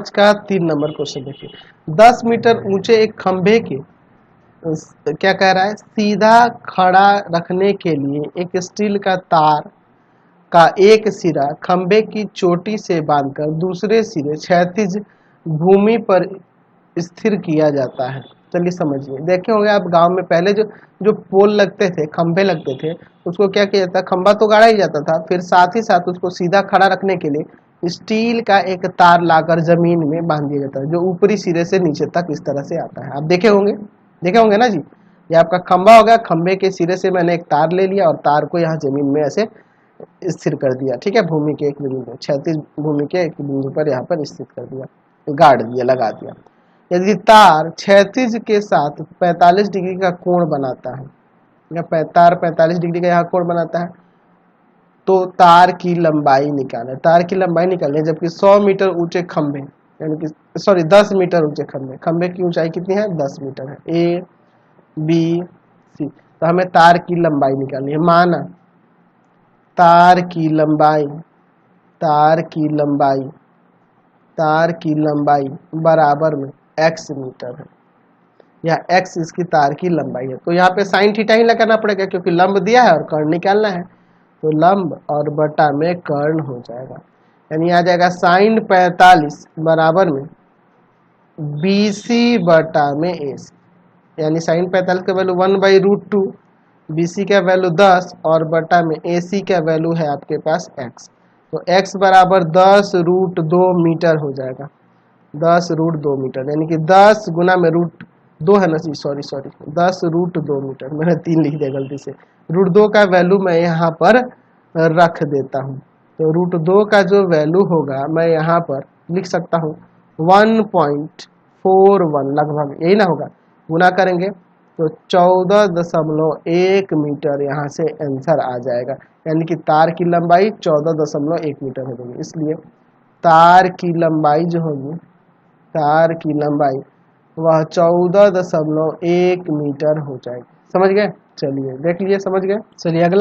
5 का 3 number question देखिए। 10 metre ऊंचे एक खंभे के क्या कह रहा है, सीधा खड़ा रखने के लिए एक स्टील का तार का एक सिरा खंभे की चोटी से बांधकर दूसरे सिरे क्षैतिज भूमि पर स्थिर किया जाता है। चलिए समझिए। देखे होंगे आप गांव में पहले जो जो पोल लगते थे, खंभे लगते थे, उसको क्या किया जाता, खंभा तो गाड़ा ही जाता था, फिर साथ ही साथ उसको सीधा खड़ा रखने के लिए स्टील का एक तार लाकर जमीन में बांध दिया जाता है, जो ऊपरी सिरे से नीचे तक इस तरह से आता है। आप देखे होंगे ना जी। ये आपका खंभा हो गया, खंभे के सिरे से मैंने एक तार ले लिया और तार को यहाँ जमीन में ऐसे स्थिर कर दिया, ठीक है, भूमि के एक बिंदु पर, क्षैतिज भूमि के एक बिंदु पर यहाँ पर स्थित कर दिया, गाड़ दिया, लगा दिया। यदि तार क्षैतिज के साथ 45 डिग्री का कोण बनाता है, या तार 45 डिग्री का यहाँ कोण बनाता है, तो तार की लंबाई निकालें। तार की लंबाई निकालें जबकि 100 मीटर ऊंचे खंभे, यानी कि 10 मीटर ऊंचे खंभे की ऊंचाई कितनी है, 10 मीटर है, ए बी सी। तो हमें तार की लंबाई निकालनी है। माना तार की लंबाई बराबर में x मीटर है, या x इसकी तार की लंबाई है। तो यहाँ पे साइन थीटा ही लगाना पड़ेगा, क्योंकि लंब दिया है और कर्ण निकालना है, तो लंब और बटा में कर्ण हो जाएगा। यानी आ जाएगा साइन 45 बराबर में BC बटा में AC। यानी साइन 45 का वैल्यू 1/√2, BC का वैल्यू 10 और बटा में AC का वैल्यू है आपके पास x। तो x बराबर 10√2 मीटर हो जाएगा, 10√2 मीटर, यानी कि 10 गुना में √2 है ना जी, सॉरी 10√2 मीटर, मैंने 3 लिख दिया गलती से। √2 का वैल्यू मैं यहाँ पर रख देता हूँ, तो √2 का जो वैल्यू होगा मैं यहाँ पर लिख सकता हूँ 1.41 लगभग, यही ना होगा, गुना करेंगे तो 14.1 मीटर यहाँ से आंसर आ जाएगा। यानी कि तार की लंबाई 14.1 मीटर हो जाएगी। इसलिए तार की लंबाई जो होगी, तार की लंबाई वह 14.1 मीटर हो जाएगी। समझ गए? चलिए देख लीजिए, समझ गए। चलिए अगला